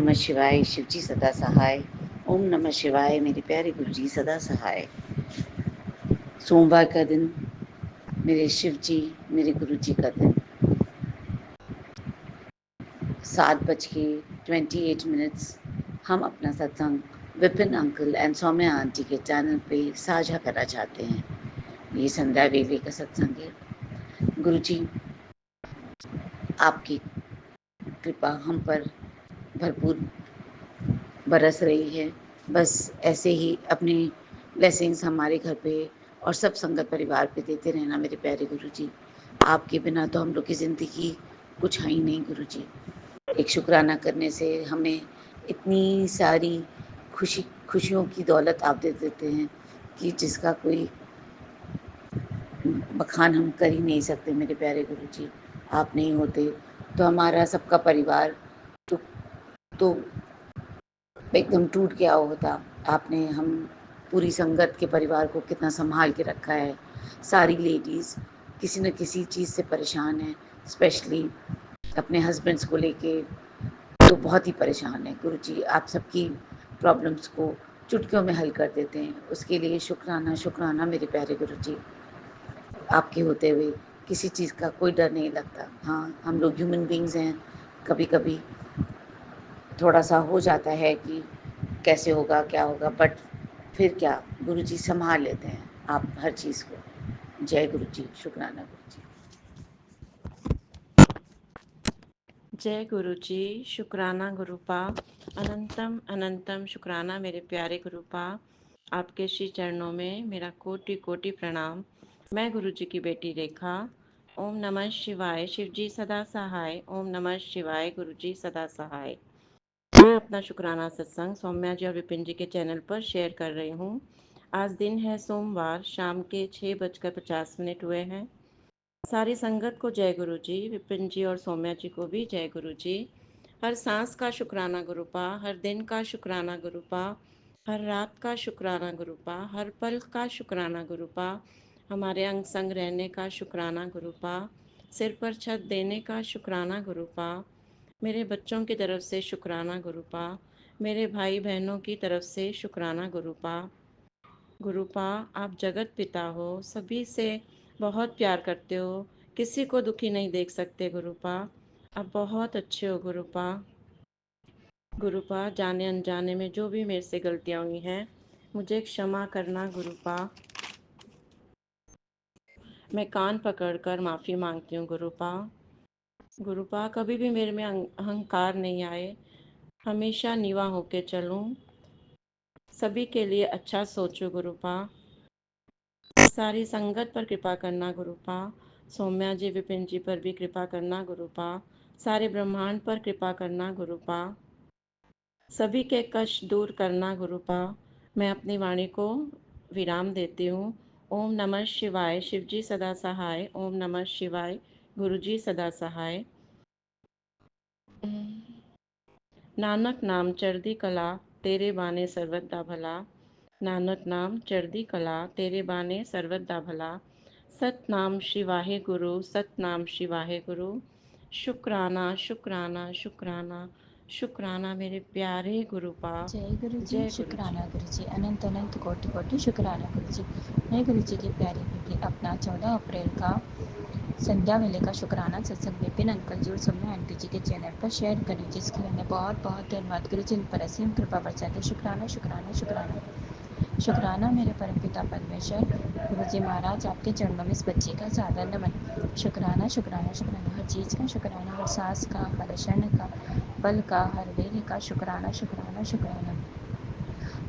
नमः शिवाय, शिव जी सदा सहाय। ओम नमः शिवाय, मेरे प्यारे गुरु जी सदा सहाय। सोमवार का दिन, मेरे शिव जी, मेरे गुरु जी का दिन। 7:28 हम अपना सत्संग Vipin uncle and Saumya aunty के चैनल पे साझा करना चाहते हैं। ये संध्या वेले का सत्संग है। गुरु जी, आपकी कृपा हम पर भरपूर बरस रही है। बस ऐसे ही अपनी ब्लेसिंग्स हमारे घर पे और सब संगत परिवार पे देते रहना मेरे प्यारे गुरु जी। आपके बिना तो हम लोग की ज़िंदगी कुछ है ही नहीं गुरु जी। एक शुक्राना करने से हमें इतनी सारी खुशियों की दौलत आप दे देते हैं कि जिसका कोई बखान हम कर ही नहीं सकते मेरे प्यारे गुरु जी। आप नहीं होते तो हमारा सबका परिवार तो, तो एकदम टूट गया होता। आपने हम पूरी संगत के परिवार को कितना संभाल के रखा है। सारी लेडीज़ किसी न किसी चीज़ से परेशान हैं, स्पेशली अपने हस्बैंड्स को लेके तो बहुत ही परेशान है गुरु जी। आप सबकी प्रॉब्लम्स को चुटकियों में हल कर देते हैं, उसके लिए शुक्राना शुक्राना मेरे प्यारे गुरु जी। आपके होते हुए किसी चीज़ का कोई डर नहीं लगता। हाँ, हम लोग ह्यूमन बींग्स हैं, कभी कभी थोड़ा सा हो जाता है कि कैसे होगा क्या होगा, बट फिर क्या, गुरु जी संभाल लेते हैं आप हर चीज़ को। जय गुरु जी, शुक्राना गुरु जी। जय गुरु जी, शुक्राना गुरुपा। अनंतम अनंतम शुक्राना मेरे प्यारे गुरुपा। आपके श्री चरणों में मेरा कोटि कोटि प्रणाम। मैं गुरु जी की बेटी रेखा। ओम नमः शिवाय, शिव जी सदा सहाय। ओम नमः शिवाय, गुरु जी सदा सहाय। मैं अपना शुक्राना सत्संग सौम्या जी और विपिन जी के चैनल पर शेयर कर रही हूँ। आज दिन है सोमवार, शाम के 6:50 हुए हैं। सारी संगत को जय गुरु जी, विपिन जी और सौम्या जी को भी जय गुरु जी। हर सांस का शुक्राना गुरुपा, हर दिन का शुक्राना गुरुपा, हर रात का शुक्राना गुरुपा, हर पल का शुक्राना गुरुपा, हमारे अंग संग रहने का शुक्राना गुरुपा, सिर पर छत देने का शुक्राना गुरुपा, मेरे बच्चों की तरफ से शुक्राना गुरुपा, मेरे भाई बहनों की तरफ से शुक्राना गुरुपा। गुरुपा, आप जगत पिता हो, सभी से बहुत प्यार करते हो, किसी को दुखी नहीं देख सकते गुरुपा। आप बहुत अच्छे हो गुरुपा। गुरुपा, जाने अनजाने में जो भी मेरे से गलतियाँ हुई हैं, मुझे क्षमा करना गुरुपा। मैं कान पकड़कर माफ़ी मांगती हूँ गुरुपा। गुरुपा, कभी भी मेरे में अहंकार नहीं आए, हमेशा नीवा होके चलूँ, सभी के लिए अच्छा सोचूं गुरुपा। सारी संगत पर कृपा करना गुरुपा। सौम्या जी विपिन जी पर भी कृपा करना गुरुपा। सारे ब्रह्मांड पर कृपा करना गुरुपा। सभी के कष्ट दूर करना गुरुपा। मैं अपनी वाणी को विराम देती हूँ। ओम नमः शिवाय, शिव जी सदा सहाय। ओम नमः शिवाय, गुरु जी सदा सहाय। नानक नाम चढ़दी कला, तेरे बाने सर्वदा भला। नानक नाम चढ़दी कला, तेरे बाने सर्वदा भला। सतनाम शिवाहे गुरु, सतनाम शिवाहे गुरु। शुक्राना शुक्राना शुक्राना शुक्राना मेरे प्यारे गुरुपा। जय गुरु जी, जय गुरु जी। शुक्राना गुरु जी, अनंत अनंत कोटि कोटि शुक्राना गुरु जी। मैं गुरु जी की प्यारी बेटी अपना 14 अप्रैल का संध्या वेले का शुक्राना सत्संग विपिन अंकल जी और सौम्या आंटी जी के चैनल पर शेयर करी, जिसके लिए मैं बहुत बहुत धन्यवाद। गुरु जी पर असीम कृपा बरसाते। शुक्राना शुक्राना शुक्राना शुक्राना मेरे परमपिता परमेश्वर गुरु जी महाराज, आपके चरणों में इस बच्चे का सादर नमन। शुक्राना शुक्राना शुक्राना, हर चीज़ का शुक्राना, हर सांस का, हर क्षण का, पल का, हर वेले का शुक्राना शुक्राना शुक्राना।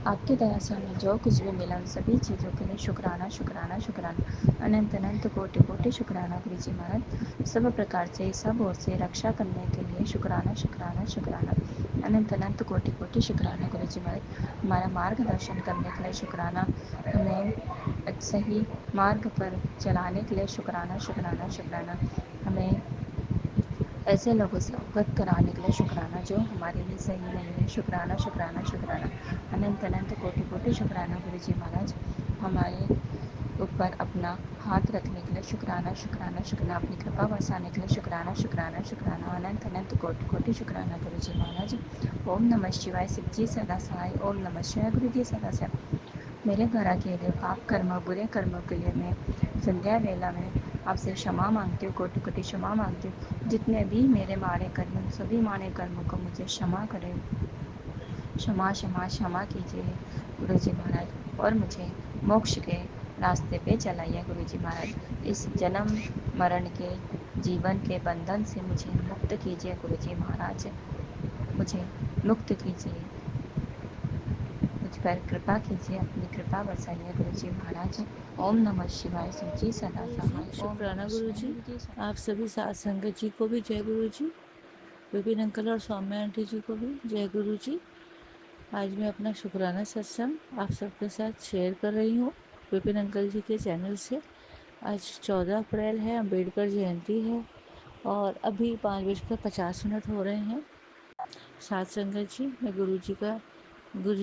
आपकी दया से हमें जो कुछ भी मिला उन सभी चीज़ों के लिए शुक्राना शुक्राना शुक्राना, अनंत अनंत कोटि कोटि शुक्राना गुरु जी महाराज। सब प्रकार से, सब ओर से रक्षा करने के लिए शुक्राना शुक्राना शुक्राना, अनंत अनंत कोटि कोटि शुक्राना गुरु जी महाराज। हमारा मार्गदर्शन करने के लिए शुक्राना, हमें सही मार्ग पर चलाने के लिए शुक्राना शुक्राना शुक्राना, हमें ऐसे लोगों से अवगत कराने के लिए शुक्राना जो हमारे लिए सही नहीं है। शुक्राना शुक्राना शुक्राना, अनंत अनंत कोटि कोटि शुक्राना गुरु जी महाराज। हमारे ऊपर अपना हाथ रखने के लिए शुक्राना शुक्राना शुक्राना, अपनी कृपा बरसाने के लिए शुक्राना शुक्राना शुक्राना, अनंत अनंत कोटि कोटि शुक्राना गुरु जी महाराज। ओम नमः शिवाय, शिव जी सदा सहाय। ओम नमः शिवाय, गुरु जी सदा सहाय। मेरे द्वारा किए गए पाप कर्म बुरे कर्मों के लिए मैं संध्या वेला में आपसे क्षमा मांगती हूँ, कोटि कोटि क्षमा मांगती हूँ। जितने भी मेरे माड़े कर्म, सभी माड़े कर्मों को मुझे क्षमा करें, क्षमा क्षमा क्षमा कीजिए गुरु जी महाराज, और मुझे मोक्ष के रास्ते पे चलाइए गुरु जी महाराज। इस जन्म मरण के जीवन के बंधन से मुझे मुक्त कीजिए गुरु जी महाराज, मुझे मुक्त कीजिए, मुझ पर कृपा कीजिए, अपनी कृपा बरसाइए गुरु जी महाराज। ओम नमः शिवाय, शिव जी सदा गुरु जी सहाय। ओम शुक्राना नमः गुरु शिवाय, जी। गुरु जी सदा। आप सभी साथ संगत जी को भी जय गुरु जी। विपिन अंकल और सौम्या आंटी जी को भी जय गुरु जी। आज मैं अपना शुक्राना सत्संग आप सबके साथ शेयर कर रही हूँ विपिन अंकल जी के चैनल से। आज 14 अप्रैल है, अम्बेडकर जयंती है और अभी 5:50 हो रहे हैं। साथ संगत जी, मैं गुरु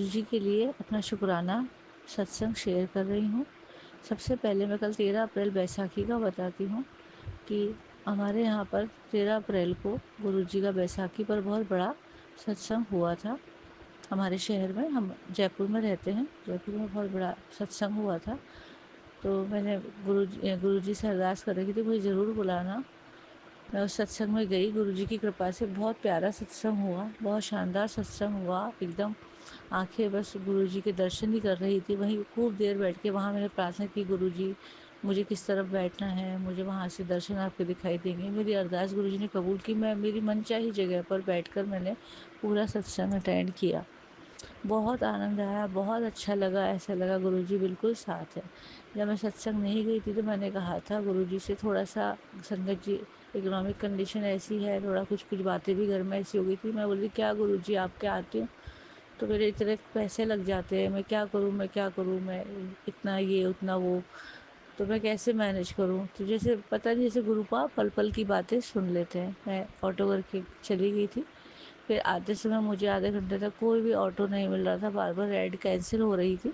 जी के लिए अपना शुक्राना सत्संग शेयर कर रही हूँ। सबसे पहले मैं कल 13 अप्रैल बैसाखी का बताती हूँ कि हमारे यहाँ पर 13 अप्रैल को गुरु जी का बैसाखी पर बहुत बड़ा सत्संग हुआ था। हमारे शहर में, हम जयपुर में रहते हैं, जयपुर में बहुत बड़ा सत्संग हुआ था। तो मैंने गुरु जी से अरदास कर रही थी मुझे ज़रूर बुलाना। मैं उस सत्संग में गई, गुरु जी की कृपा से बहुत प्यारा सत्संग हुआ, बहुत शानदार सत्संग हुआ। एकदम आंखें बस गुरु जी के दर्शन ही कर रही थी। वहीं खूब देर बैठ के वहाँ मैंने प्रार्थना की, गुरु जी मुझे किस तरफ बैठना है, मुझे वहाँ से दर्शन आपके दिखाई देंगे। मेरी अरदास गुरु जी ने कबूल की। मैं मेरी मनचाही जगह पर बैठकर मैंने पूरा सत्संग अटेंड किया। बहुत आनंद आया, बहुत अच्छा लगा, ऐसा लगा गुरुजी बिल्कुल साथ है। जब मैं सत्संग नहीं गई थी तो मैंने कहा था गुरुजी से, थोड़ा सा संगत जी इकोनॉमिक कंडीशन ऐसी है, थोड़ा कुछ कुछ बातें भी घर में ऐसी हो गई थी। मैं बोली क्या गुरुजी आप क्या आते हो तो मेरे इतने पैसे लग जाते हैं, मैं क्या करूँ, मैं क्या करूँ, मैं इतना ये उतना वो, तो मैं कैसे मैनेज करूँ। तो जैसे पता नहीं, जैसे गुरुपा पल पल की बातें सुन लेते हैं। मैं ऑटो करके चली गई थी। फिर आते समय मुझे आधे घंटे तक कोई भी ऑटो नहीं मिल रहा था, बार बार राइड कैंसिल हो रही थी।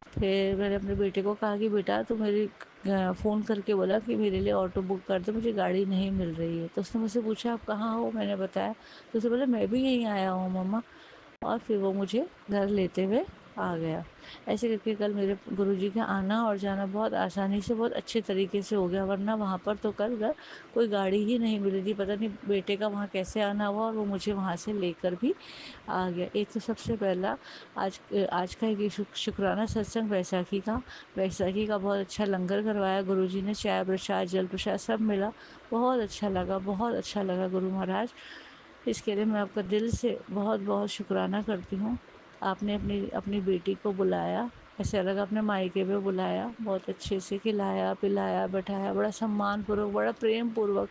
फिर मैंने अपने बेटे को कहा कि बेटा तो मेरी फ़ोन करके बोला कि मेरे लिए ऑटो बुक कर दो, मुझे गाड़ी नहीं मिल रही है। तो उसने मुझसे पूछा आप कहाँ हो, मैंने बताया। तो उसने बोला मैं भी यहीं आया हूँ मम्मा। और फिर वो मुझे घर लेते हुए आ गया। ऐसे करके कल मेरे गुरुजी का आना और जाना बहुत आसानी से, बहुत अच्छे तरीके से हो गया। वरना वहाँ पर तो कल कोई गाड़ी ही नहीं मिली थी। पता नहीं बेटे का वहाँ कैसे आना हुआ और वो मुझे वहाँ से लेकर भी आ गया। एक तो सबसे पहला आज का एक शुक्राना सत्संग बैसाखी का बहुत अच्छा लंगर करवाया गुरुजी ने। चाय प्रसाद, जल प्रसाद सब मिला। बहुत अच्छा लगा, बहुत अच्छा लगा गुरु महाराज। इसके लिए मैं आपका दिल से बहुत बहुत शुक्राना करती हूँ। आपने अपनी अपनी बेटी को बुलाया, ऐसा लगा अपने मायके में बुलाया, बहुत अच्छे से खिलाया पिलाया बैठाया, बड़ा सम्मान पूर्वक, बड़ा प्रेम पूर्वक।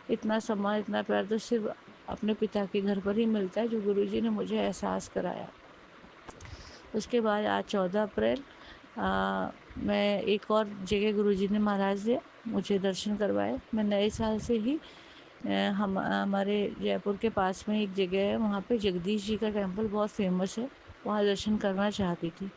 इतना सम्मान इतना प्यार तो सिर्फ अपने पिता के घर पर ही मिलता है, जो गुरुजी ने मुझे एहसास कराया। उसके बाद आज 14 अप्रैल मैं एक और जगह गुरुजी ने महाराज ने मुझे दर्शन करवाए। मैं नए साल से ही हम हमारे जयपुर के पास में एक जगह है, वहाँ पे जगदीश जी का टेम्पल बहुत फेमस है, वहाँ दर्शन करना चाहती थी।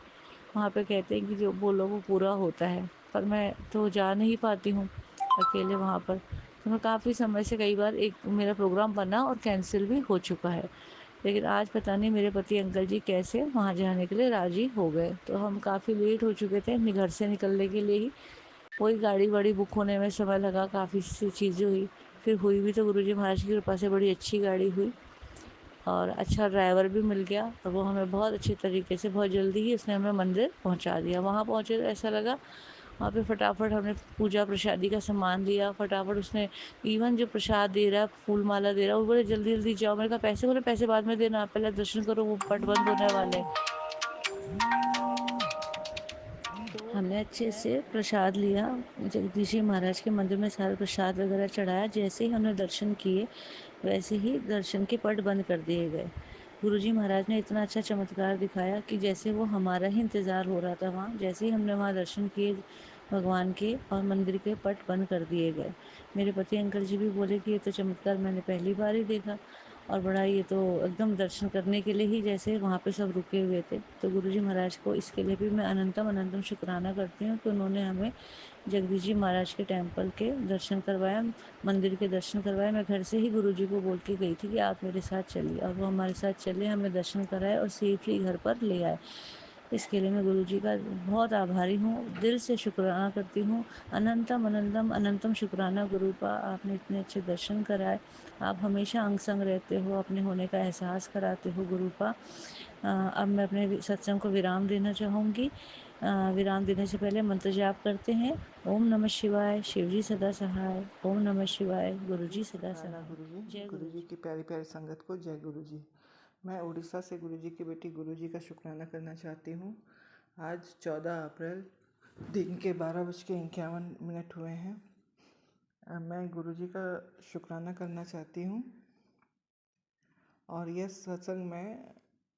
वहाँ पे कहते हैं कि जो बोलो वो पूरा होता है, पर मैं तो जा नहीं पाती हूँ अकेले वहाँ पर। तो मैं काफ़ी समय से, कई बार एक मेरा प्रोग्राम बना और कैंसिल भी हो चुका है। लेकिन आज पता नहीं मेरे पति अंकल जी कैसे वहाँ जाने के लिए राजी हो गए। तो हम काफ़ी लेट हो चुके थे अपने घर से निकलने के लिए ही। वही गाड़ी वाड़ी बुक होने में समय लगा, काफ़ी सी चीज़ें हुई। फिर हुई भी तो गुरुजी महाराज की कृपा से बड़ी अच्छी गाड़ी हुई और अच्छा ड्राइवर भी मिल गया, और वो हमें बहुत अच्छे तरीके से बहुत जल्दी ही उसने हमें मंदिर पहुंचा दिया। वहाँ पहुँचे तो ऐसा लगा, वहाँ पे फटाफट हमने पूजा प्रसादी का सामान लिया, फटाफट उसने इवन जो प्रसाद दे रहा है, फूल माला दे रहा है, वो बोले जल्दी जल्दी जाओ। मैंने कहा पैसे, बोले पैसे बाद में देना, पहले दर्शन करो, वो पट बंद होने वाले हैं। हमने अच्छे से प्रसाद लिया, जगदीश जी महाराज के मंदिर में सारा प्रसाद वगैरह चढ़ाया। जैसे ही हमने दर्शन किए वैसे ही दर्शन के पट बंद कर दिए गए। गुरुजी महाराज ने इतना अच्छा चमत्कार दिखाया कि जैसे वो हमारा ही इंतज़ार हो रहा था वहाँ। जैसे ही हमने वहाँ दर्शन किए भगवान के, और मंदिर के पट बंद कर दिए गए। मेरे पति अंकल जी भी बोले कि ये तो चमत्कार मैंने पहली बार ही देखा। और बड़ा ये तो एकदम दर्शन करने के लिए ही जैसे वहाँ पे सब रुके हुए थे। तो गुरुजी महाराज को इसके लिए भी मैं अनंतम अनंतम शुक्राना करती हूँ कि उन्होंने हमें जगदीश जी महाराज के टेम्पल के दर्शन करवाया, मंदिर के दर्शन करवाए। मैं घर से ही गुरुजी को बोल के गई थी कि आप मेरे साथ चलिए, और वो हमारे साथ चले, हमें दर्शन कराए और सेफली घर पर ले आए। इसके लिए मैं गुरुजी का बहुत आभारी हूँ, दिल से शुक्राना करती हूँ। अनंतम अनंतम अनंतम शुक्राना गुरुपा, आपने इतने अच्छे दर्शन कराए। आप हमेशा अंग संग रहते हो, अपने होने का एहसास कराते हो गुरुपा। अब मैं अपने सत्संग को विराम देना चाहूँगी। विराम देने से पहले मंत्र जाप करते हैं। ओम नमः शिवाय, शिवजी सदा सहाय। ओम नमः शिवाय, गुरुजी सदा शुक्राना सहाय। गुरुजी। जय गुरुजी गुरुजी। की प्यारी प्यारी संगत को जय गुरुजी। मैं उड़ीसा से गुरुजी की बेटी गुरुजी का शुक्राना करना चाहती हूँ। आज 14 अप्रैल दिन के 12:51 हुए हैं। मैं गुरुजी का शुक्राना करना चाहती हूँ और यह सत्संग मैं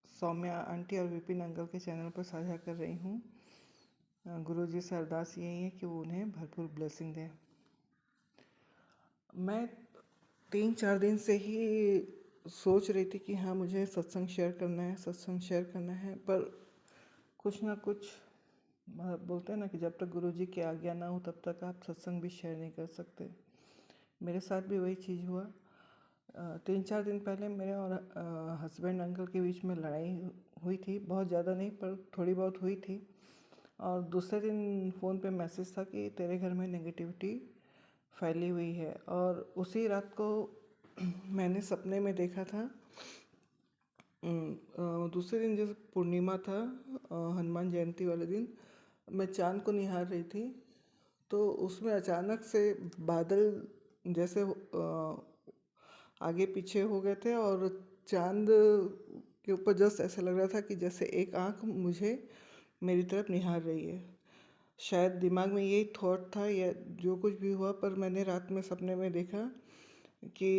सौम्या आंटी और विपिन अंकल के चैनल पर साझा कर रही हूँ। गुरुजी से अरदास यही है कि वो उन्हें भरपूर ब्लेसिंग दें। मैं 3-4 दिन से ही सोच रही थी कि हाँ मुझे सत्संग शेयर करना है, पर कुछ ना कुछ बोलते हैं ना कि जब तक गुरुजी की आज्ञा ना हो तब तक आप सत्संग भी शेयर नहीं कर सकते। मेरे साथ भी वही चीज़ हुआ। 3-4 दिन पहले मेरे और हस्बैंड अंकल के बीच में लड़ाई हुई थी, बहुत ज़्यादा नहीं पर थोड़ी बहुत हुई थी। और दूसरे दिन फ़ोन पे मैसेज था कि तेरे घर में नेगेटिविटी फैली हुई है। और उसी रात को मैंने सपने में देखा था, दूसरे दिन जैसे पूर्णिमा था, हनुमान जयंती वाले दिन मैं चाँद को निहार रही थी, तो उसमें अचानक से बादल जैसे आगे पीछे हो गए थे और चाँद के ऊपर जस्ट ऐसा लग रहा था कि जैसे एक आँख मुझे मेरी तरफ निहार रही है। शायद दिमाग में यही थॉट था या जो कुछ भी हुआ, पर मैंने रात में सपने में देखा कि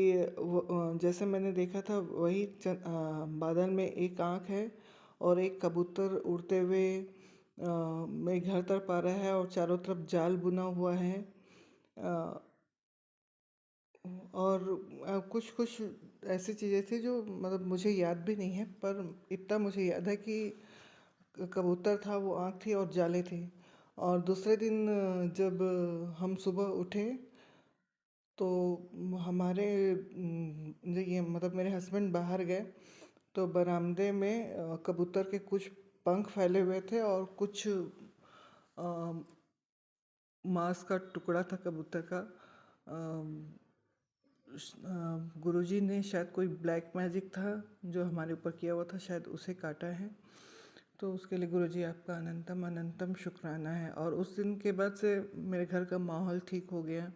जैसे मैंने देखा था वही बादल में एक आँख है और एक कबूतर उड़ते हुए मेरे घर तरफ आ रहा है और चारों तरफ जाल बुना हुआ है। और कुछ कुछ ऐसी चीज़ें थी जो मतलब मुझे याद भी नहीं है, पर इतना मुझे याद है कि कबूतर था, वो आँख थी और जाले थे। और दूसरे दिन जब हम सुबह उठे तो हमारे ये मतलब मेरे हस्बैंड बाहर गए तो बरामदे में कबूतर के कुछ पंख फैले हुए थे और कुछ मांस का टुकड़ा था कबूतर का। गुरुजी ने शायद कोई ब्लैक मैजिक था जो हमारे ऊपर किया हुआ था, शायद उसे काटा है। तो उसके लिए गुरुजी आपका अनंतम अनंतम शुक्राना है। और उस दिन के बाद से मेरे घर का माहौल ठीक हो गया,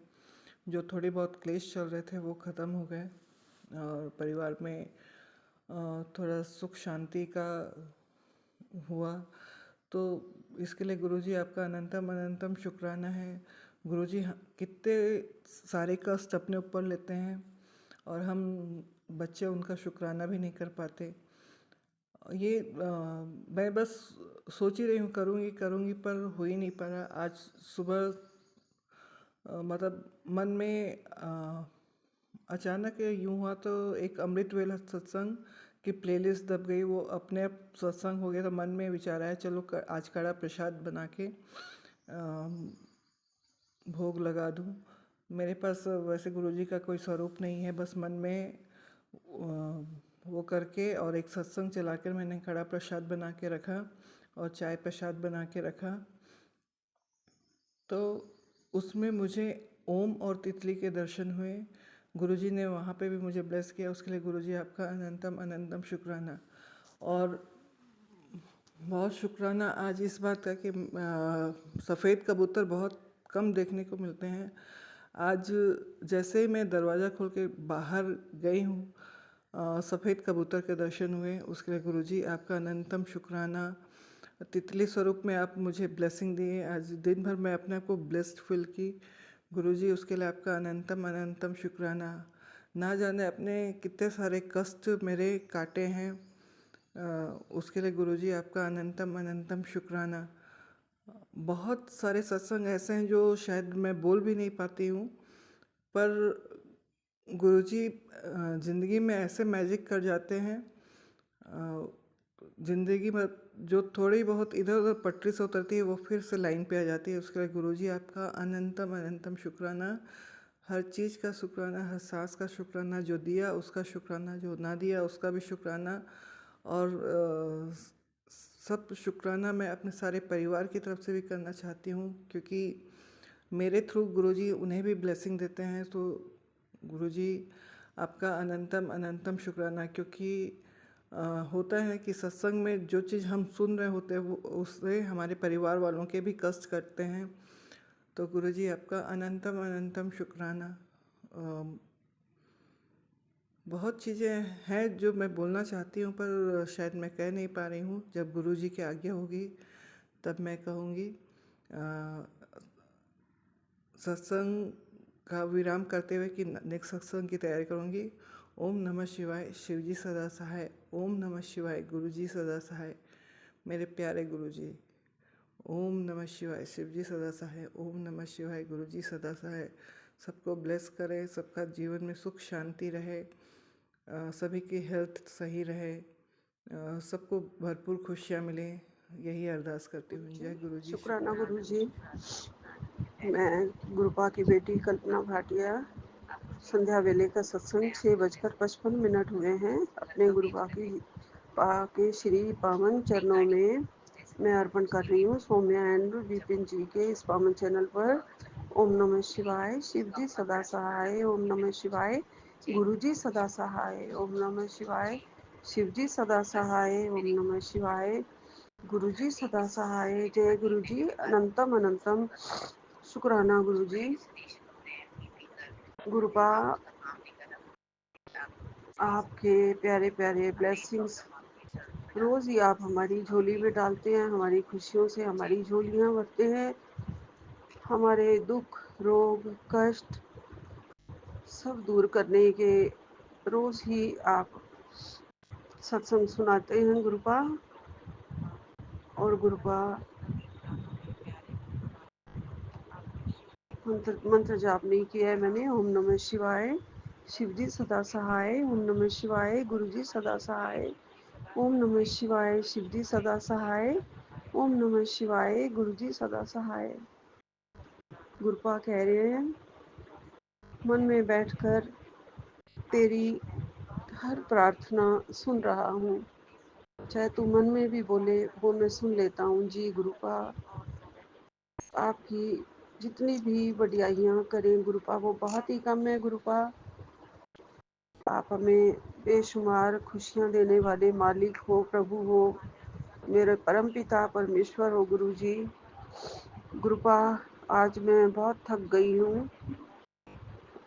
जो थोड़ी बहुत क्लेश चल रहे थे वो ख़त्म हो गए और परिवार में थोड़ा सुख शांति का हुआ। तो इसके लिए गुरुजी आपका अनंतम अनंतम शुक्राना है। गुरुजी कितने सारे कष्ट अपने ऊपर लेते हैं और हम बच्चे उनका शुक्राना भी नहीं कर पाते। ये मैं बस सोच ही रही हूँ करूँगी पर हो ही नहीं पा रहा। आज सुबह मतलब मन में अचानक यूँ हुआ तो एक अमृत वेला सत्संग की प्लेलिस्ट दब गई, वो अपने आप सत्संग हो गया। तो मन में विचार आया चलो आज कड़ा प्रसाद बना के भोग लगा दूँ। मेरे पास वैसे गुरुजी का कोई स्वरूप नहीं है, बस मन में वो करके और एक सत्संग चलाकर मैंने कड़ा प्रसाद बना के रखा और चाय प्रसाद बना के रखा। तो उसमें मुझे ओम और तितली के दर्शन हुए। गुरुजी ने वहाँ पे भी मुझे ब्लेस किया, उसके लिए गुरुजी आपका अनंतम अनंतम शुक्राना। और बहुत शुक्राना आज इस बात का कि सफ़ेद कबूतर बहुत कम देखने को मिलते हैं। आज जैसे ही मैं दरवाज़ा खोल के बाहर गई हूँ सफ़ेद कबूतर के दर्शन हुए, उसके लिए गुरुजी आपका अनंतम शुक्राना। तितली स्वरूप में आप मुझे ब्लेसिंग दिए, आज दिन भर मैं अपने आप को ब्लेस्ड फील की। गुरुजी उसके लिए आपका अनंतम अनंतम शुक्राना। ना जाने अपने कितने सारे कष्ट मेरे काटे हैं, उसके लिए गुरुजी आपका अनंतम अनंतम शुक्राना। बहुत सारे सत्संग ऐसे हैं जो शायद मैं बोल भी नहीं पाती हूँ, पर गुरुजी ज़िंदगी में ऐसे मैजिक कर जाते हैं, ज़िंदगी में जो थोड़ी बहुत इधर उधर पटरी से उतरती है वो फिर से लाइन पे आ जाती है। उसके लिए गुरुजी आपका अनंतम अनंतम शुक्राना। हर चीज़ का शुक्राना, हर सांस का शुक्राना, जो दिया उसका शुक्राना, जो ना दिया उसका भी शुक्राना। और सब शुक्राना मैं अपने सारे परिवार की तरफ से भी करना चाहती हूँ, क्योंकि मेरे थ्रू गुरुजी उन्हें भी ब्लेसिंग देते हैं। तो गुरुजी आपका अनंतम अनंतम शुक्राना, क्योंकि होता है कि सत्संग में जो चीज़ हम सुन रहे होते हैं वो उससे हमारे परिवार वालों के भी कष्ट करते हैं। तो गुरुजी आपका अनंतम अनंतम शुक्राना। बहुत चीज़ें हैं जो मैं बोलना चाहती हूँ पर शायद मैं कह नहीं पा रही हूँ। जब गुरुजी की आज्ञा होगी तब मैं कहूँगी। सत्संग का विराम करते हुए कि नेक्स्ट सत्संग की तैयारी करूँगी। ओम नमः शिवाय, शिवजी सदा सहाय। ओम नमः शिवाय, गुरुजी सदा सहाय। मेरे प्यारे गुरुजी, ओम नमः शिवाय, शिवजी सदा सहाय। ओम नमः शिवाय, गुरुजी सदा सहाय। सबको ब्लेस करें, सबका जीवन में सुख शांति रहे, सभी की हेल्थ सही रहे, सबको भरपूर खुशियाँ मिलें, यही अरदास करती हूँ। जय गुरुजी, शुक्राना शुक्राना। गुरुजी। मैं गुरुपा की बेटी कल्पना भाटिया। संध्या वेले का सत्संग 6:55 हुए हैं। अपने गुरुपा के श्री पावन चरणों में मैं अर्पण कर रही हूँ सौम्या एंड विपिन जी के इस पावन चैनल पर। ओम नमः शिवाय, शिव जी सदा सहाय। ओम नमः शिवाय, गुरु जी सदा सहाय। ओम नमः शिवाय, शिव जी सदा सहाय। ओम नमः शिवाय, गुरु जी सदा सहाय। जय गुरु जी, अनंतम अनंतम शुक्राना गुरु जी। गुरुपा आपके प्यारे प्यारे ब्लेसिंग्स रोज ही आप हमारी झोली में डालते हैं, हमारी खुशियों से हमारी झोलियां भरते हैं। हमारे दुख रोग कष्ट सब दूर करने के रोज ही आप सत्संग सुनाते हैं गुरुपा। और गुरुपा मंत्र जाप नहीं किया है मैंने। ओम नमः शिवाय, शिव जी सदा सहाय। ओम नमः शिवाय, गुरु जी सदा सहाय। ओम नमः शिवाय, शिव जी सदा सहाय। ओम नमः शिवाय, गुरु जी सदा सहाय। गुरुपा कह रहे हैं, मन में बैठकर तेरी हर प्रार्थना सुन रहा हूँ, चाहे तू मन में भी बोले वो मैं सुन लेता हूँ। जी गुरुपा, आपकी जितनी भी बढ़ियाइयाँ करें गुरुपा वो बहुत ही कम है गुरुपा। आप हमें बेशुमार खुशियाँ देने वाले मालिक हो, प्रभु हो, मेरे परम पिता परमेश्वर हो गुरु जी। गुरुपा आज मैं बहुत थक गई हूँ।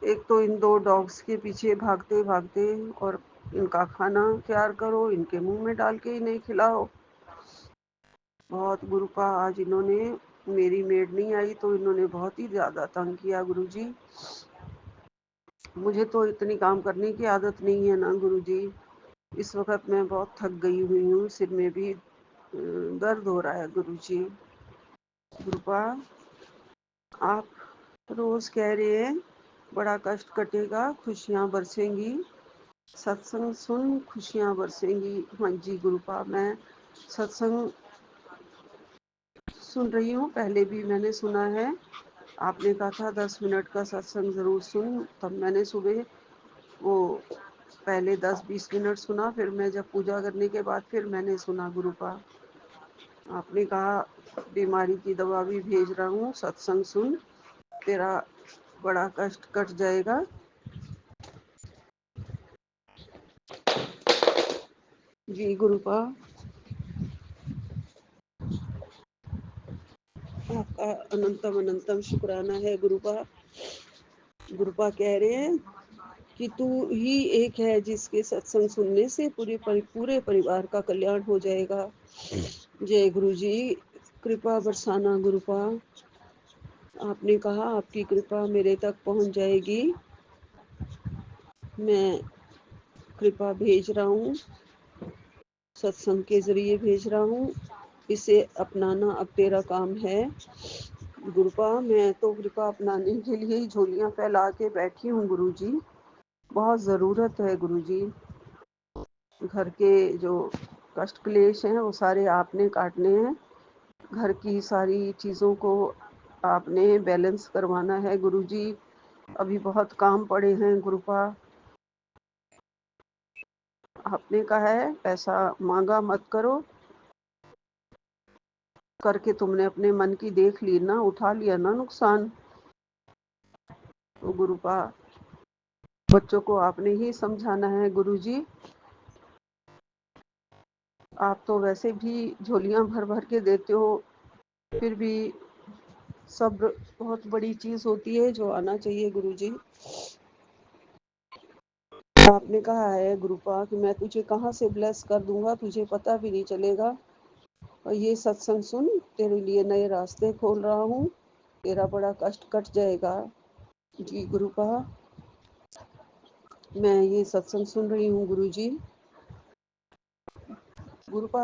एक तो इन 2 डॉग्स के पीछे भागते भागते, और इनका खाना तैयार करो, इनके मुंह में डाल के इन्हें खिलाओ। बहुत गुरुपा आज इन्होंने, मेरी मेड नहीं आई तो इन्होंने बहुत ही ज़्यादा तंग किया गुरुजी। मुझे तो इतनी काम करने की आदत नहीं है ना गुरुजी। इस वक्त मैं बहुत थक गई हुई हूँ, सिर में भी दर्द हो रहा है गुरुजी। गुरुपा आप रोज कह रहे हैं बड़ा कष्ट कटेगा, खुशियाँ बरसेंगी, सत्संग सुन खुशियाँ बरसेंगी। हाँ जी गुरुपा, मैं सत्संग सुन रही हूँ, पहले भी मैंने सुना है। आपने कहा था 10 मिनट का सत्संग ज़रूर सुन, तब मैंने सुबह वो पहले 10-20 मिनट सुना, फिर मैं जब पूजा करने के बाद फिर मैंने सुना गुरुपा। आपने कहा बीमारी की दवा भी भेज रहा हूँ, सत्संग सुन, तेरा बड़ा कष्ट कट जाएगा। जी गुरुपा, आपका अनंतम अनंतम शुक्राना है गुरुपा। गुरुपा कह रहे हैं कि तू ही एक है जिसके सत्संग सुनने से पूरे परिवार का कल्याण हो जाएगा। जय गुरु जी, कृपा बरसाना गुरुपा। आपने कहा आपकी कृपा मेरे तक पहुंच जाएगी। मैं कृपा भेज रहा हूँ, सत्संग के जरिए भेज रहा हूँ, इसे अपनाना अब तेरा काम है। गुरुपा मैं तो कृपा अपनाने के लिए ही झोलियाँ फैला के बैठी हूँ गुरु जी। बहुत ज़रूरत है गुरुजी। घर के जो कष्ट क्लेश हैं वो सारे आपने काटने हैं। घर की सारी चीज़ों को आपने बैलेंस करवाना है गुरुजी। अभी बहुत काम पड़े हैं गुरुपा। आपने कहा है पैसा मांगा मत करो, करके तुमने अपने मन की देख ली ना, उठा लिया ना नुकसान। तो गुरुपा बच्चों को आपने ही समझाना है गुरुजी। आप तो वैसे भी झोलियां भर भर के देते हो, फिर भी सब्र बहुत बड़ी चीज होती है जो आना चाहिए गुरुजी। आपने कहा है गुरुपा कि मैं तुझे कहाँ से ब्लेस कर दूंगा, तुझे पता भी नहीं चलेगा। और ये सत्संग सुन, तेरे लिए नए रास्ते खोल रहा हूँ, तेरा बड़ा कष्ट कट जाएगा। जी गुरुपा, मैं ये सत्संग सुन रही हूँ गुरुजी। गुरुपा,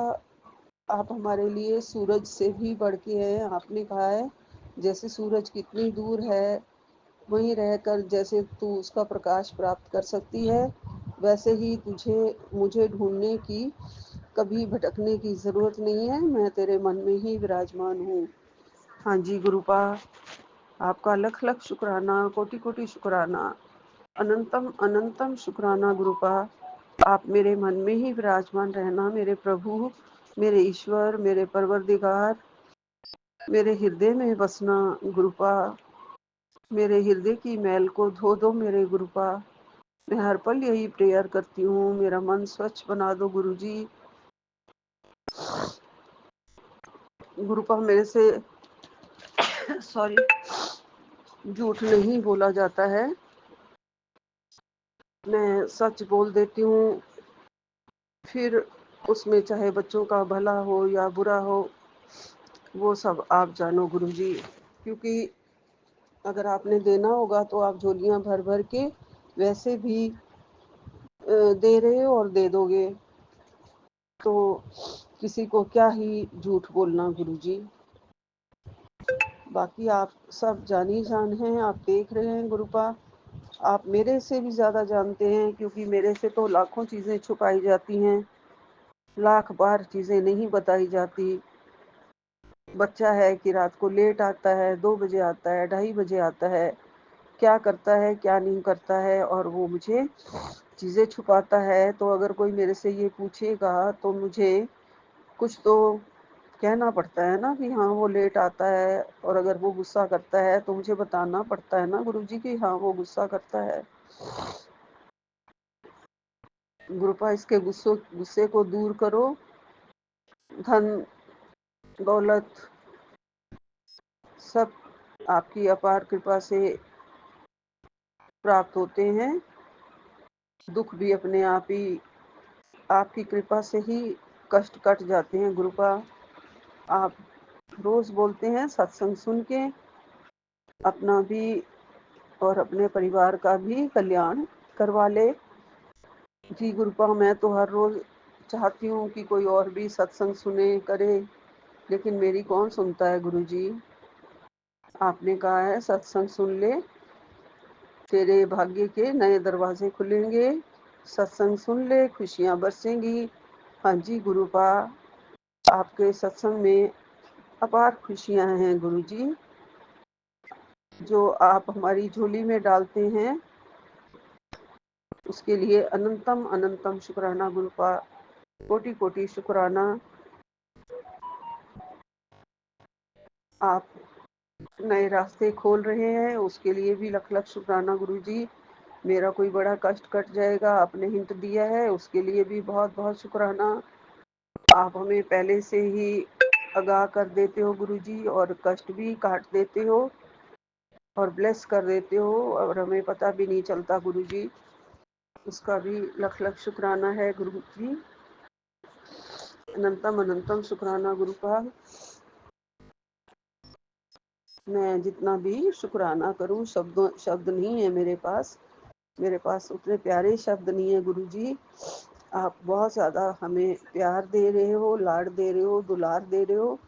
आप हमारे लिए सूरज से भी बढ़ के हैं। आपने कहा है जैसे सूरज कितनी दूर है, वहीं रहकर जैसे तू उसका प्रकाश प्राप्त कर सकती है, वैसे ही तुझे मुझे ढूंढने की, कभी भटकने की ज़रूरत नहीं है। मैं तेरे मन में ही विराजमान हूँ। हाँ जी गुरुपा, आपका लख लख शुक्राना, कोटि कोटि शुक्राना, अनंतम अनंतम शुक्राना गुरुपा। आप मेरे मन में ही विराजमान रहना, मेरे प्रभु, मेरे ईश्वर, मेरे परवरदिगार, मेरे हृदय में बसना गुरुपा। मेरे हृदय की मैल को धो दो मेरे गुरुपा। मैं हर पल यही प्रेयर करती हूँ, मेरा मन स्वच्छ बना दो गुरुजी। गुरुपा, मेरे से सॉरी झूठ नहीं बोला जाता है, मैं सच बोल देती हूँ। फिर उसमें चाहे बच्चों का भला हो या बुरा हो, वो सब आप जानो गुरुजी। क्योंकि अगर आपने देना होगा तो आप झोलियां भर भर के वैसे भी दे रहे हो और दे दोगे, तो किसी को क्या ही झूठ बोलना गुरुजी। बाकी आप सब जानी जान हैं, आप देख रहे हैं गुरुपा। आप मेरे से भी ज़्यादा जानते हैं, क्योंकि मेरे से तो लाखों चीज़ें छुपाई जाती हैं, लाख बार चीज़ें नहीं बताई जाती। बच्चा है कि रात को लेट आता है, 2 बजे आता है, 2:30 बजे आता है, क्या करता है क्या नहीं करता है, और वो मुझे चीज़ें छुपाता है। तो अगर कोई मेरे से ये पूछेगा तो मुझे कुछ तो कहना पड़ता है ना कि हाँ वो लेट आता है, और अगर वो गुस्सा करता है तो मुझे बताना पड़ता है ना गुरुजी कि हाँ वो गुस्सा करता है। गुरुपा, इसके गुस्से को दूर करो। धन दौलत सब आपकी अपार कृपा से प्राप्त होते हैं, दुख भी अपने आप ही आपकी कृपा से ही कष्ट कट जाते हैं गुरुपा। आप रोज बोलते हैं सत्संग सुन के अपना भी और अपने परिवार का भी कल्याण करवा ले। जी गुरुपा, मैं तो हर रोज चाहती हूँ कि कोई और भी सत्संग सुने करे, लेकिन मेरी कौन सुनता है गुरुजी। आपने कहा है सत्संग सुन ले, तेरे भाग्य के नए दरवाजे खुलेंगे। सत्संग सुन ले, खुशियाँ बरसेंगी। हाँ जी गुरुपा, आपके सत्संग में अपार खुशियाँ हैं गुरुजी, जो आप हमारी झोली में डालते हैं उसके लिए अनंतम अनंतम शुक्राना गुरुपा, कोटि कोटि शुक्राना। आप नए रास्ते खोल रहे हैं उसके लिए भी लख लख शुक्राना गुरुजी। मेरा कोई बड़ा कष्ट कट जाएगा, आपने हिंट दिया है, उसके लिए भी बहुत बहुत शुक्राना। आप हमें पहले से ही आगाह कर देते हो गुरुजी, और कष्ट भी काट देते हो और ब्लेस कर देते हो, और हमें पता भी नहीं चलता गुरुजी। उसका भी लख लख शुक्राना है गुरुजी। अनंतम अनंतम शुक्राना गुरुपा। मैं जितना भी शुक्राना करूं शब्द नहीं है मेरे पास, मेरे पास उतने प्यारे शब्द नहीं है गुरुजी। आप बहुत ज़्यादा हमें प्यार दे रहे हो, लाड दे रहे हो, दुलार दे रहे हो।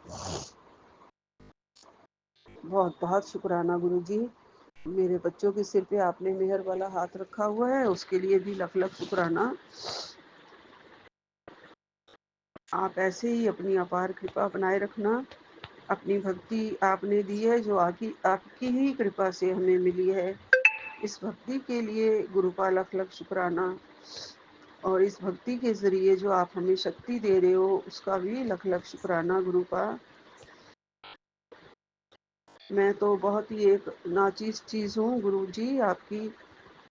बहुत बहुत शुक्राना गुरुजी। मेरे बच्चों के सिर पे आपने मेहर वाला हाथ रखा हुआ है, उसके लिए भी लख लख शुक्राना। आप ऐसे ही अपनी अपार कृपा बनाए रखना। अपनी भक्ति आपने दी है जो आपकी ही कृपा से हमें मिली है। इस भक्ति के लिए गुरुपा लख लख शुक्राना। और इस भक्ति के ज़रिए जो आप हमें शक्ति दे रहे हो उसका भी लख लख शुक्राना गुरुपा। मैं तो बहुत ही एक नाचीज चीज़ हूँ गुरुजी आपकी,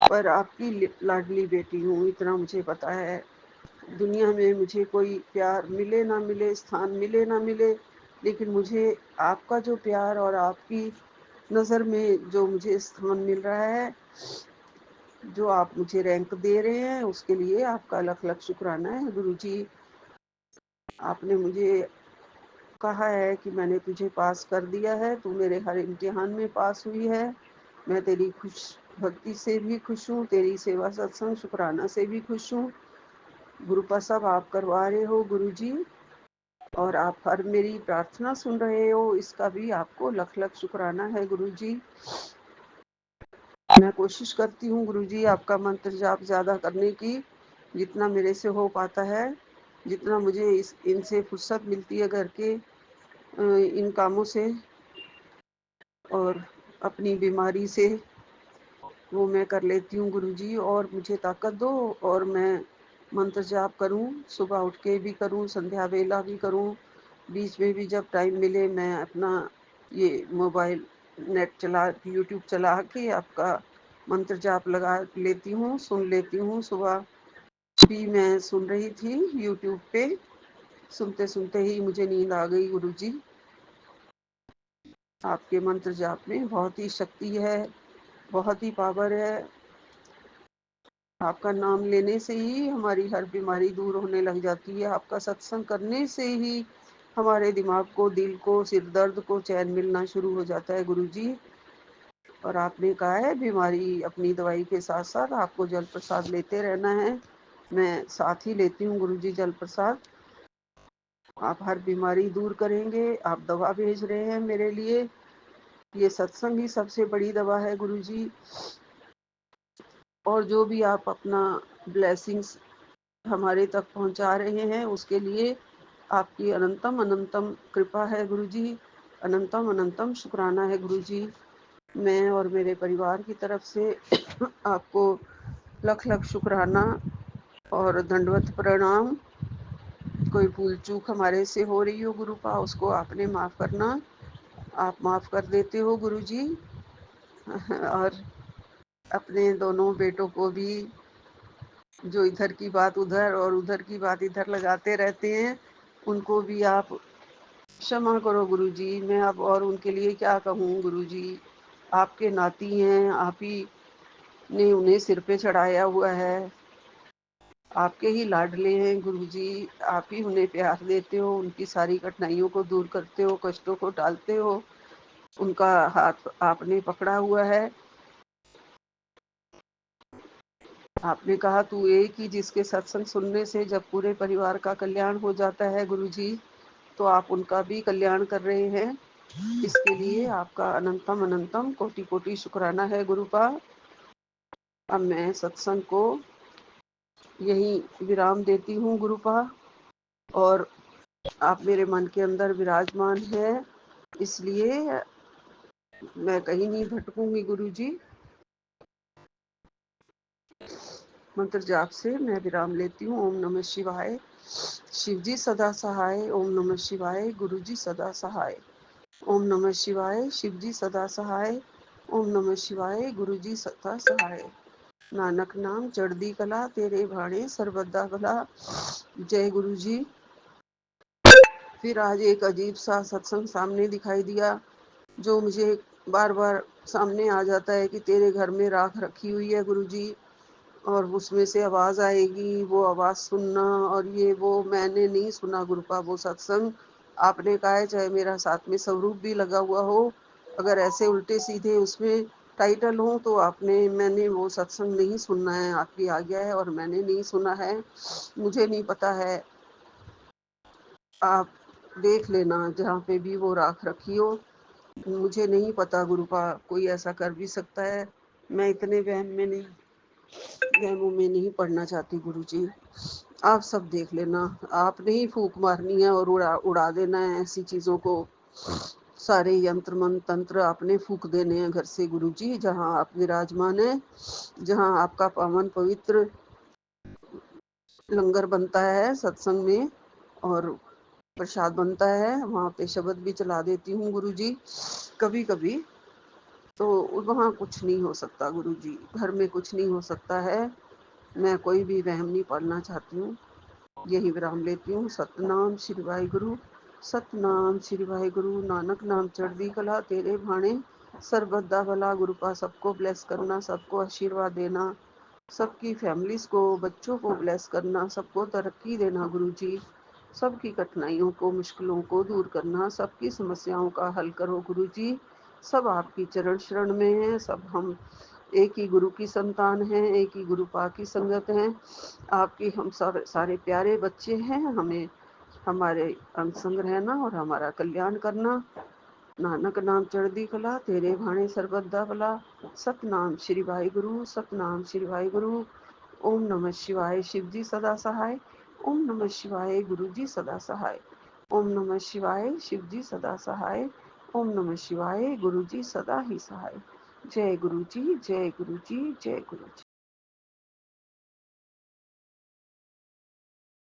पर आपकी लाडली बेटी हूँ, इतना मुझे पता है। दुनिया में मुझे कोई प्यार मिले ना मिले, स्थान मिले ना मिले, लेकिन मुझे आपका जो प्यार और आपकी नज़र में जो मुझे स्थान मिल रहा है, जो आप मुझे रैंक दे रहे हैं, उसके लिए आपका लख लख शुक्राना है गुरुजी। आपने मुझे कहा है कि मैंने तुझे पास कर दिया है, तू मेरे हर इम्तिहान में पास हुई है। मैं तेरी खुश भक्ति से भी खुश हूँ, तेरी सेवा सत्संग शुक्राना से भी खुश हूँ। गुरुपा सब आप करवा रहे हो गुरुजी, और आप हर मेरी प्रार्थना सुन रहे हो, इसका भी आपको लख लख शुक्राना है गुरुजी। मैं कोशिश करती हूँ गुरुजी आपका मंत्र जाप ज़्यादा करने की, जितना मेरे से हो पाता है, जितना मुझे इनसे फुर्सत मिलती है घर के इन कामों से और अपनी बीमारी से, वो मैं कर लेती हूँ गुरुजी। और मुझे ताकत दो और मैं मंत्र जाप करूँ, सुबह उठ के भी करूँ, संध्या वेला भी करूँ, बीच में भी जब टाइम मिले मैं अपना ये मोबाइल नेट चला यूट्यूब चला के आपका मंत्र जाप लगा लेती हूँ, सुन लेती हूँ। सुबह भी मैं सुन रही थी यूट्यूब पे, सुनते सुनते ही मुझे नींद आ गई गुरुजी। आपके मंत्र जाप में बहुत ही शक्ति है, बहुत ही पावर है। आपका नाम लेने से ही हमारी हर बीमारी दूर होने लग जाती है। आपका सत्संग करने से ही हमारे दिमाग को, दिल को, सिर दर्द को चैन मिलना शुरू हो जाता है गुरुजी। और आपने कहा है बीमारी अपनी दवाई के साथ साथ आपको जल प्रसाद लेते रहना है। मैं साथ ही लेती हूँ गुरुजी जल प्रसाद। आप हर बीमारी दूर करेंगे, आप दवा भेज रहे हैं मेरे लिए, ये सत्संग ही सबसे बड़ी दवा है गुरुजी। और जो भी आप अपना ब्लेसिंग्स हमारे तक पहुंचा रहे हैं उसके लिए आपकी अनंतम अनंतम कृपा है गुरुजी, अनंतम अनंतम शुक्राना है गुरुजी। मैं और मेरे परिवार की तरफ से आपको लख लख शुक्राना और दंडवत प्रणाम। कोई भूल चूक हमारे से हो रही हो गुरुपा, उसको आपने माफ़ करना, आप माफ़ कर देते हो गुरुजी। और अपने दोनों बेटों को भी, जो इधर की बात उधर और उधर की बात इधर लगाते रहते हैं, उनको भी आप क्षमा करो गुरुजी। मैं अब और उनके लिए क्या कहूँ गुरुजी, आपके नाती हैं, आप ही ने उन्हें सिर पे चढ़ाया हुआ है, आपके ही लाडले हैं गुरुजी। आप ही उन्हें प्यार देते हो, उनकी सारी कठिनाइयों को दूर करते हो, कष्टों को टालते हो, उनका हाथ आपने पकड़ा हुआ है। आपने कहा तू एक ही, जिसके सत्संग सुनने से जब पूरे परिवार का कल्याण हो जाता है गुरुजी, तो आप उनका भी कल्याण कर रहे हैं। इसके लिए आपका अनंतम अनंतम कोटि कोटि शुक्राना है गुरुपा। अब मैं सत्संग को यही विराम देती हूँ गुरुपा, और आप मेरे मन के अंदर विराजमान है, इसलिए मैं कहीं नहीं भटकूंगी गुरुजी। मंत्र जाप से मैं विराम लेती हूँ। ओम नमः शिवाय। शिवजी सदा सहाय। ओम नमः शिवाय। गुरुजी सदा सहाय। ओम नमः शिवाय। शिवजी सदा सहाय। ओम नमः शिवाय। गुरुजी सदा सहाय। नानक नाम चढ़दी कला, तेरे भाणे सर्वदा भला। जय गुरुजी। फिर आज एक अजीब सा सत्संग सामने दिखाई दिया, जो मुझे बार बार सामने आ जाता है कि तेरे घर में राख रखी हुई है गुरुजी, और उसमें से आवाज़ आएगी, वो आवाज़ सुनना, और ये वो मैंने नहीं सुना गुरुपा वो सत्संग। आपने कहा है चाहे मेरा साथ में स्वरूप भी लगा हुआ हो, अगर ऐसे उल्टे सीधे उसमें टाइटल हो, तो मैंने वो सत्संग नहीं सुनना है, आपकी आज्ञा है और मैंने नहीं सुना है। मुझे नहीं पता है, आप देख लेना जहाँ पे भी वो राख रखी हो, मुझे नहीं पता गुरुपा कोई ऐसा कर भी सकता है। मैं इतने वहमों में नहीं पड़ना चाहती गुरुजी। आप सब देख लेना, आपने ही फूक मारनी है और उड़ा देना है ऐसी चीजों को। सारे यंत्र मंत्र तंत्र आपने फूक देने हैं घर से गुरुजी, जहाँ आप विराजमान है, जहाँ आपका पावन पवित्र लंगर बनता है सत्संग में और प्रसाद बनता है, वहाँ पे शब्द भी चला देती हूँ गुरुजी कभी कभी। तो वहाँ कुछ नहीं हो सकता गुरुजी, घर में कुछ नहीं हो सकता है। मैं कोई भी वहम नहीं पालना चाहती हूँ। यही विराम लेती हूँ। सतनाम श्री वाहिगुरु, सतनाम श्री वाहिगुरु। नानक नाम चढ़दी कला तेरे भाणे, सरबद्दा भला गुरुपा सबको ब्लेस करना, सबको आशीर्वाद देना, सबकी फैमिलीज को, बच्चों को ब्लेस करना, सबको तरक्की देना गुरुजी। सबकी कठिनाइयों को, मुश्किलों को दूर करना, सबकी समस्याओं का हल करो गुरुजी। सब आपकी चरण शरण में है। सब हम एक ही गुरु की संतान हैं, एक ही गुरु पा की संगत हैं। आपकी हम सब सारे प्यारे बच्चे हैं। हमें हमारे अंग संग रहना और हमारा कल्याण करना। नानक नाम चढ़दी कला तेरे भाणे सरबद्दा भला। सतनाम श्री वाहिगुरु, सतनाम श्री वाहिगुरु। ओम नमः शिवाय। शिव जी सदा सहाय। ओम नमः शिवाय। गुरु जी सदा सहाय। ओम नमः शिवाय। शिव जी सदा सहाय। ओम नमः शिवाय। गुरु जी सदा ही सहाय। जय गुरु जी, जय गुरु जी, जय गुरु जी।